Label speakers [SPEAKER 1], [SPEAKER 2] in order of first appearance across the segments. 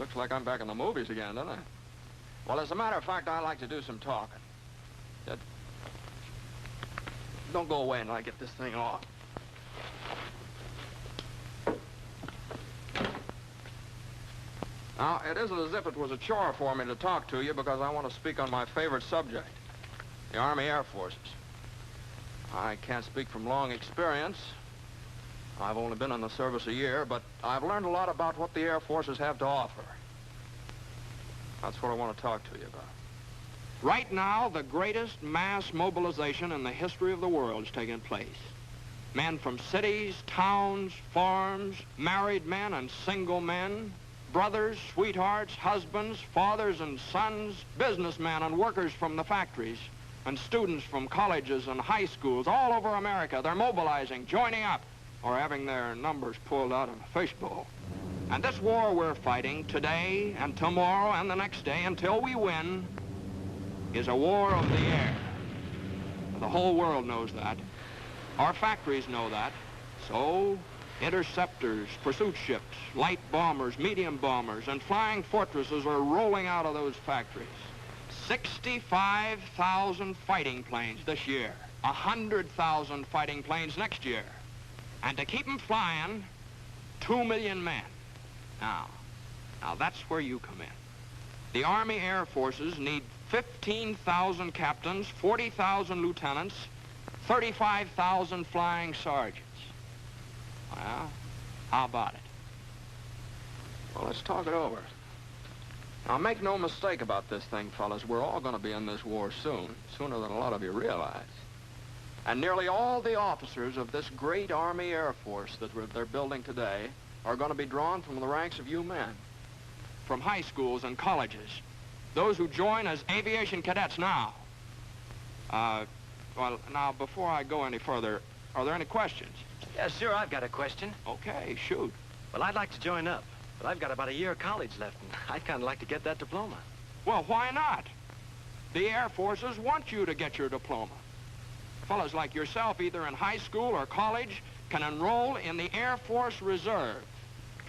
[SPEAKER 1] looks like I'm back in the movies again, doesn't it? Well, as a matter of fact, I like to do some talking. Don't go away until I get this thing off. Now, it isn't as if it was a chore for me to talk to you because I want to speak on my favorite subject, the Army Air Forces. I can't speak from long experience. I've only been in the service a year, but I've learned a lot about what the Air Forces have to offer. That's what I want to talk to you about. Right now, the greatest mass mobilization in the history of the world is taking place. Men from cities, towns, farms, married men and single men, brothers, sweethearts, husbands, fathers and sons, businessmen and workers from the factories, and students from colleges and high schools all over America. They're mobilizing, joining up, or having their numbers pulled out of a fishbowl. And this war we're fighting today and tomorrow and the next day until we win is a war of the air. The whole world knows that. Our factories know that. So, interceptors, pursuit ships, light bombers, medium bombers, and flying fortresses are rolling out of those factories. 65,000 fighting planes this year, 100,000 fighting planes next year. And to keep them flying, 2 million men. Now that's where you come in. The Army Air Forces need 15,000 captains, 40,000 lieutenants, 35,000 flying sergeants. Well, how about it? Well, let's talk it over. Now, make no mistake about this thing, fellas. We're all going to be in this war soon, sooner than a lot of you realize. And nearly all the officers of this great Army Air Force that they're building today are going to be drawn from the ranks of you men, from high schools and colleges, those who join as aviation cadets now. Well, now, before I go any further, are there any questions?
[SPEAKER 2] Yeah, sure, I've got a question.
[SPEAKER 1] Okay, shoot.
[SPEAKER 2] Well, I'd like to join up, but I've got about a year of college left, and I'd kind of like to get that diploma.
[SPEAKER 1] Well, why not? The Air Forces want you to get your diploma. Fellas like yourself, either in high school or college, can enroll in the Air Force Reserve,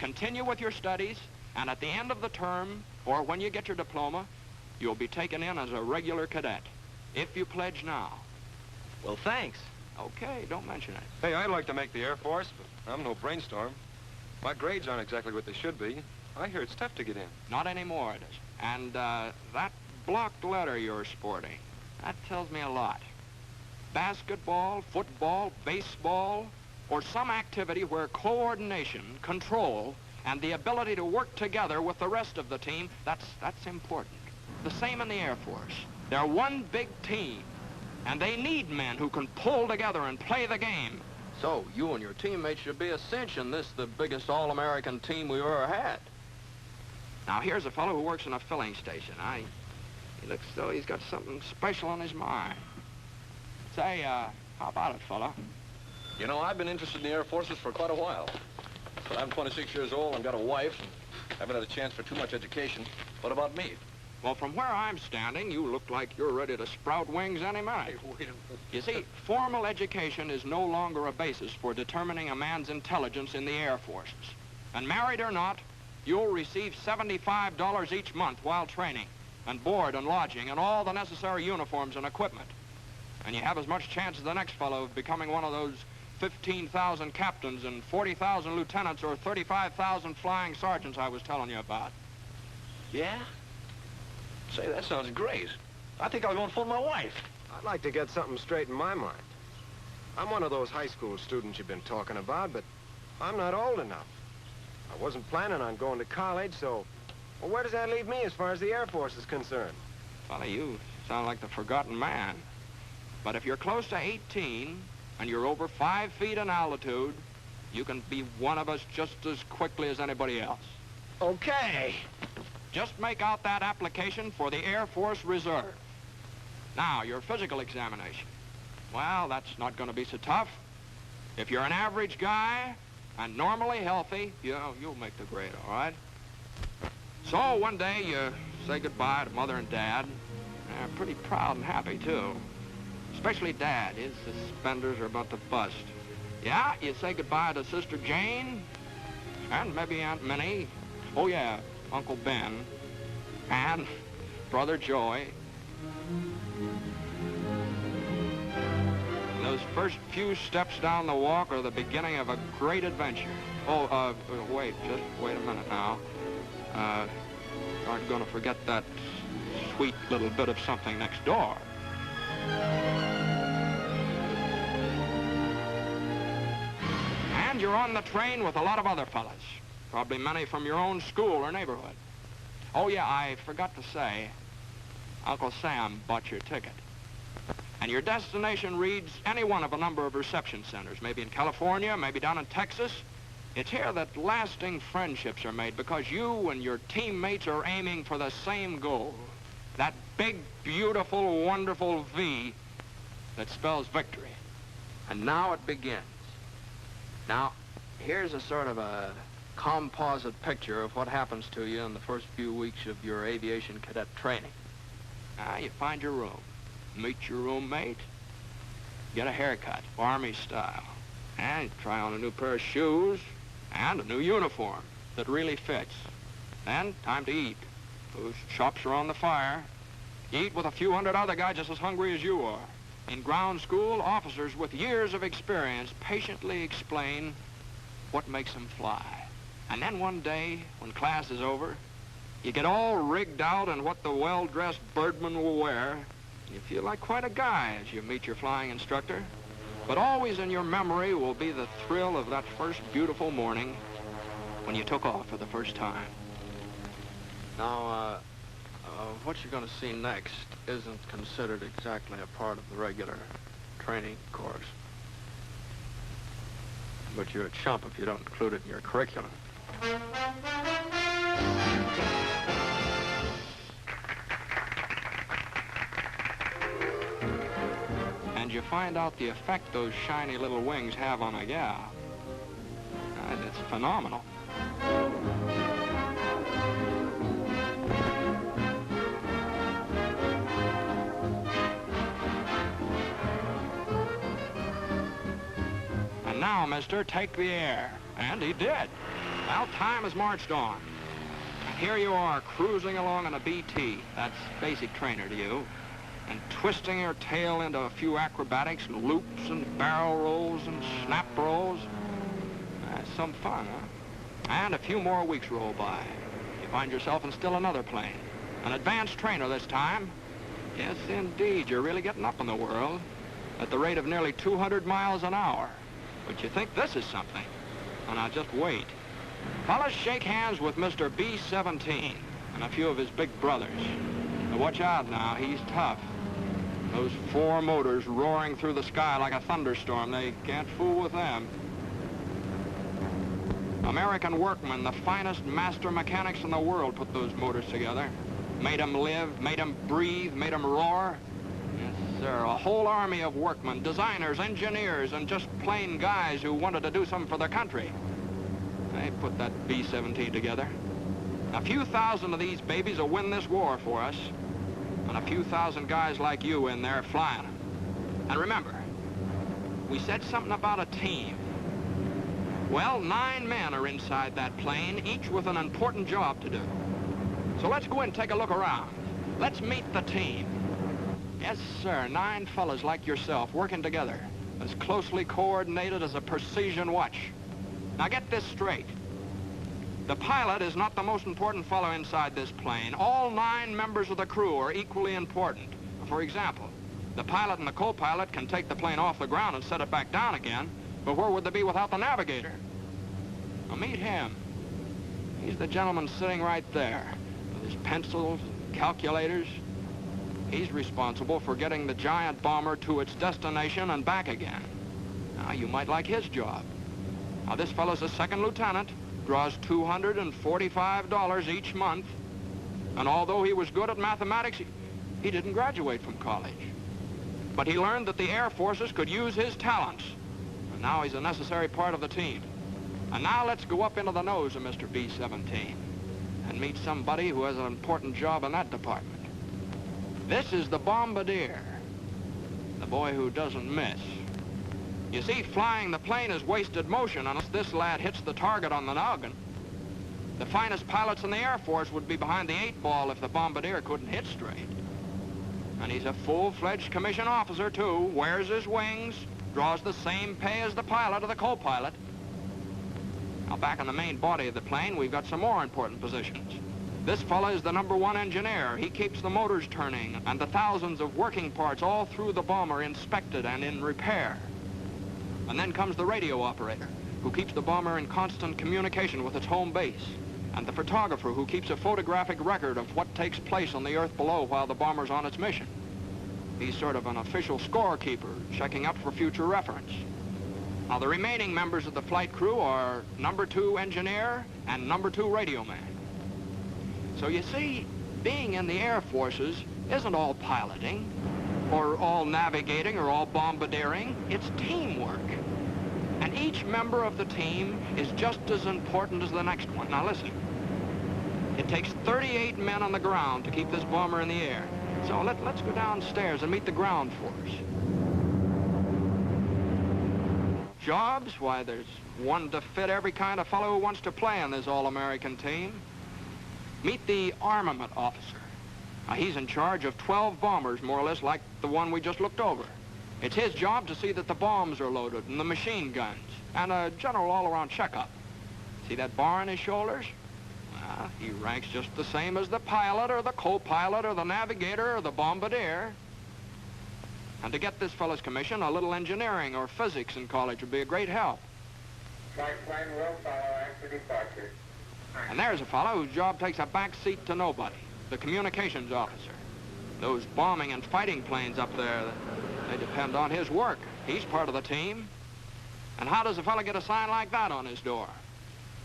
[SPEAKER 1] continue with your studies, and at the end of the term, or when you get your diploma, you'll be taken in as a regular cadet, if you pledge now.
[SPEAKER 2] Well, thanks.
[SPEAKER 1] Okay, don't mention it.
[SPEAKER 3] Hey, I'd like to make the Air Force, but I'm no brainstorm. My grades aren't exactly what they should be. I hear it's tough to get in.
[SPEAKER 1] Not anymore, it is. And that blocked letter you're sporting, that tells me a lot. Basketball, football, baseball, or some activity where coordination, control, and the ability to work together with the rest of the team, that's important. The same in the Air Force. They're one big team, and they need men who can pull together and play the game. So, you and your teammates should be a cinch in this, the biggest all-American team we've ever had. Now, here's a fellow who works in a filling station. He looks as though he's got something special on his mind. Say, how about it, fella?
[SPEAKER 3] You know, I've been interested in the Air Forces for quite a while. But I'm 26 years old and got a wife, and haven't had a chance for too much education. What about me?
[SPEAKER 1] Well, from where I'm standing, you look like you're ready to sprout wings any minute.
[SPEAKER 3] Hey, wait a minute.
[SPEAKER 1] You see, formal education is no longer a basis for determining a man's intelligence in the Air Forces. And married or not, you'll receive $75 each month while training, and board and lodging, and all the necessary uniforms and equipment. And you have as much chance as the next fellow of becoming one of those 15,000 captains and 40,000 lieutenants or 35,000 flying sergeants I was telling you about.
[SPEAKER 3] Yeah? Say, that sounds great. I think I'll go and phone my wife.
[SPEAKER 4] I'd like to get something straight in my mind. I'm one of those high school students you've been talking about, but I'm not old enough. I wasn't planning on going to college, so... Well, where does that leave me as far as the Air Force is concerned?
[SPEAKER 1] Fella, you sound like the forgotten man. But if you're close to 18 and you're over 5 feet in altitude, you can be one of us just as quickly as anybody else.
[SPEAKER 4] Okay.
[SPEAKER 1] Just make out that application for the Air Force Reserve. Now, your physical examination. Well, that's not going to be so tough. If you're an average guy and normally healthy, you'll make the grade, all right? So one day you say goodbye to Mother and Dad. They're pretty proud and happy, too. Especially Dad. His suspenders are about to bust. Yeah, you say goodbye to Sister Jane, and maybe Aunt Minnie. Oh, yeah, Uncle Ben, and Brother Joey. And those first few steps down the walk are the beginning of a great adventure. Oh, wait, just wait a minute now. Aren't going to forget that sweet little bit of something next door. And you're on the train with a lot of other fellas, probably many from your own school or neighborhood. Oh, yeah, I forgot to say, Uncle Sam bought your ticket. And your destination reads any one of a number of reception centers, maybe in California, maybe down in Texas. It's here that lasting friendships are made because you and your teammates are aiming for the same goal. That big, beautiful, wonderful V that spells victory. And now it begins. Now, here's a sort of a composite picture of what happens to you in the first few weeks of your aviation cadet training. Now, you find your room, meet your roommate, get a haircut, Army style, and try on a new pair of shoes and a new uniform that really fits. Then, time to eat. Those chops are on the fire. Eat with a few hundred other guys just as hungry as you are. In ground school, officers with years of experience patiently explain what makes them fly. And then one day, when class is over, you get all rigged out in what the well-dressed birdman will wear. You feel like quite a guy as you meet your flying instructor. But always in your memory will be the thrill of that first beautiful morning when you took off for the first time. Now, what you're going to see next isn't considered exactly a part of the regular training course. But you're a chump if you don't include it in your curriculum. And you find out the effect those shiny little wings have on a gal. And it's phenomenal. And now, mister, take the air. And he did. Well, time has marched on. And here you are, cruising along in a BT. That's basic trainer to you. And twisting your tail into a few acrobatics and loops and barrel rolls and snap rolls. That's some fun, huh? And a few more weeks roll by. You find yourself in still another plane. An advanced trainer this time. Yes, indeed, you're really getting up in the world at the rate of nearly 200 miles an hour. But you think this is something. Well, now, just wait. Fellas, shake hands with Mr. B-17 and a few of his big brothers. Now, watch out now, he's tough. Those four motors roaring through the sky like a thunderstorm, they can't fool with them. American workmen, the finest master mechanics in the world, put those motors together. Made them live, made them breathe, made them roar. Yes, sir, a whole army of workmen, designers, engineers, and just plain guys who wanted to do something for their country. They put that B-17 together. A few thousand of these babies will win this war for us. And a few thousand guys like you in there flying them. And remember, we said something about a team. Well, 9 men are inside that plane, each with an important job to do. So let's go in and take a look around. Let's meet the team. Yes, sir, 9 fellas like yourself working together, as closely coordinated as a precision watch. Now get this straight. The pilot is not the most important fellow inside this plane. All 9 members of the crew are equally important. For example, the pilot and the co-pilot can take the plane off the ground and set it back down again, but where would they be without the navigator? Now meet him. He's the gentleman sitting right there with his pencils and calculators. He's responsible for getting the giant bomber to its destination and back again. Now, you might like his job. Now, this fellow's a second lieutenant, draws $245 each month, and although he was good at mathematics, he didn't graduate from college. But he learned that the Air Forces could use his talents, and now he's a necessary part of the team. And now let's go up into the nose of Mr. B-17 and meet somebody who has an important job in that department. This is the bombardier, the boy who doesn't miss. You see, flying the plane is wasted motion unless this lad hits the target on the noggin. The finest pilots in the Air Force would be behind the 8-ball if the bombardier couldn't hit straight. And he's a full-fledged commissioned officer, too, wears his wings, draws the same pay as the pilot or the co-pilot. Now, back in the main body of the plane, we've got some more important positions. This fella is the #1 engineer. He keeps the motors turning and the thousands of working parts all through the bomber inspected and in repair. And then comes the radio operator, who keeps the bomber in constant communication with its home base, and the photographer who keeps a photographic record of what takes place on the earth below while the bomber's on its mission. He's sort of an official scorekeeper, checking up for future reference. Now, the remaining members of the flight crew are #2 engineer and #2 radio man. So you see, being in the Air Forces isn't all piloting, or all navigating, or all bombardiering. It's teamwork. And each member of the team is just as important as the next one. Now listen, it takes 38 men on the ground to keep this bomber in the air. So let's go downstairs and meet the ground force. Jobs? Why, there's one to fit every kind of fellow who wants to play on this all-American team. Meet the armament officer. Now, he's in charge of 12 bombers, more or less like the one we just looked over. It's his job to see that the bombs are loaded and the machine guns, and a general all-around checkup. See that bar on his shoulders? Well, he ranks just the same as the pilot or the co-pilot or the navigator or the bombardier. And to get this fellow's commission, a little engineering or physics in college would be a great help.
[SPEAKER 5] Flight plane will follow after departure.
[SPEAKER 1] And there's a fellow whose job takes a back seat to nobody, the communications officer. Those bombing and fighting planes up there, they depend on his work. He's part of the team. And how does a fellow get a sign like that on his door?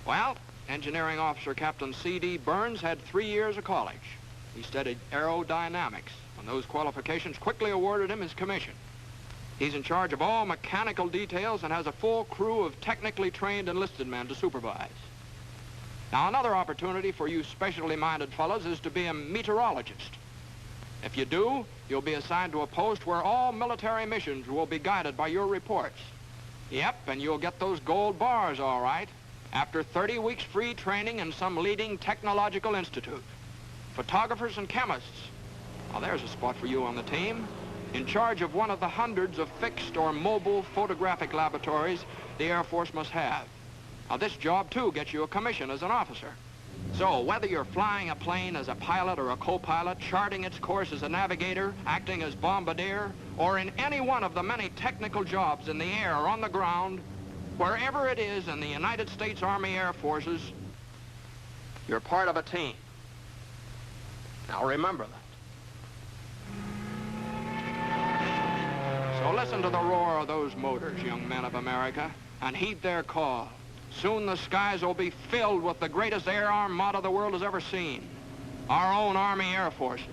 [SPEAKER 1] Well, engineering officer Captain C.D. Burns had 3 years of college. He studied aerodynamics, and those qualifications quickly awarded him his commission. He's in charge of all mechanical details and has a full crew of technically trained enlisted men to supervise. Now, another opportunity for you specially minded fellows is to be a meteorologist. If you do, you'll be assigned to a post where all military missions will be guided by your reports. Yep, and you'll get those gold bars, all right, after 30 weeks free training in some leading technological institute. Photographers and chemists. Now, there's a spot for you on the team, in charge of one of the hundreds of fixed or mobile photographic laboratories the Air Force must have. Now, this job, too, gets you a commission as an officer. So, whether you're flying a plane as a pilot or a co-pilot, charting its course as a navigator, acting as bombardier, or in any one of the many technical jobs in the air or on the ground, wherever it is in the United States Army Air Forces, you're part of a team. Now, remember that. So listen to the roar of those motors, young men of America, and heed their call. Soon the skies will be filled with the greatest air armada the world has ever seen. Our own Army Air Forces.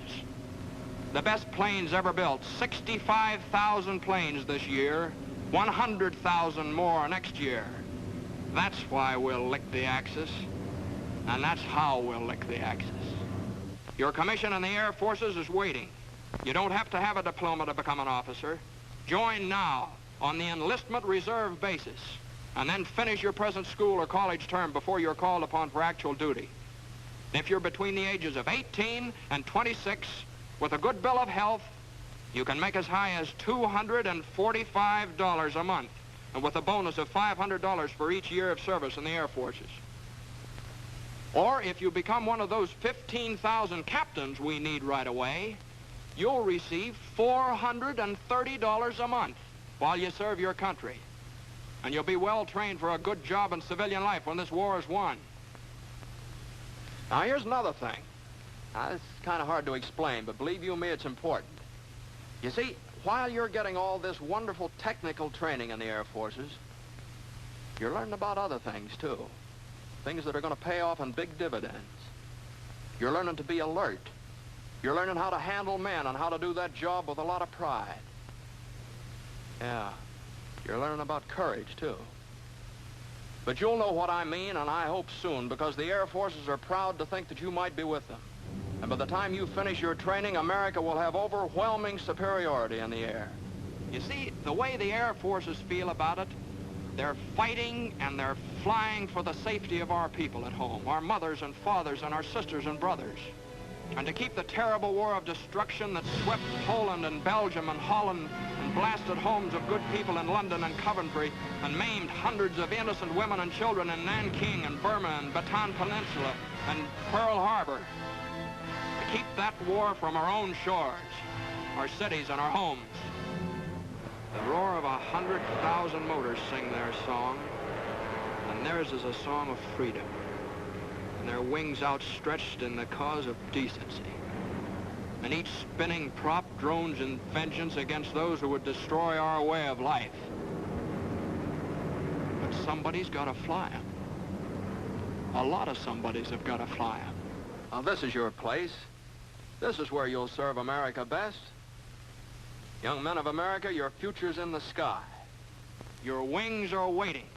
[SPEAKER 1] The best planes ever built. 65,000 planes this year. 100,000 more next year. That's why we'll lick the Axis. And that's how we'll lick the Axis. Your commission in the Air Forces is waiting. You don't have to have a diploma to become an officer. Join now on the enlistment reserve basis, and then finish your present school or college term before you're called upon for actual duty. If you're between the ages of 18 and 26, with a good bill of health, you can make as high as $245 a month, and with a bonus of $500 for each year of service in the Air Forces. Or if you become one of those 15,000 captains we need right away, you'll receive $430 a month while you serve your country. And you'll be well trained for a good job in civilian life when this war is won. Now, here's another thing. Now, it's kind of hard to explain, but believe you me, it's important. You see, while you're getting all this wonderful technical training in the Air Forces, you're learning about other things, too. Things that are going to pay off in big dividends. You're learning to be alert. You're learning how to handle men and how to do that job with a lot of pride. Yeah. You're learning about courage, too. But you'll know what I mean, and I hope soon, because the Air Forces are proud to think that you might be with them. And by the time you finish your training, America will have overwhelming superiority in the air. You see, the way the Air Forces feel about it, they're fighting and they're flying for the safety of our people at home, our mothers and fathers and our sisters and brothers, and to keep the terrible war of destruction that swept Poland and Belgium and Holland and blasted homes of good people in London and Coventry and maimed hundreds of innocent women and children in Nanking and Burma and Bataan Peninsula and Pearl Harbor. To keep that war from our own shores, our cities and our homes. The roar of 100,000 motors sing their song, and theirs is a song of freedom, and their wings outstretched in the cause of decency. And each spinning prop drones in vengeance against those who would destroy our way of life. But somebody's got to fly 'em. A lot of somebodies have got to fly 'em. Now, this is your place. This is where you'll serve America best. Young men of America, your future's in the sky. Your wings are waiting.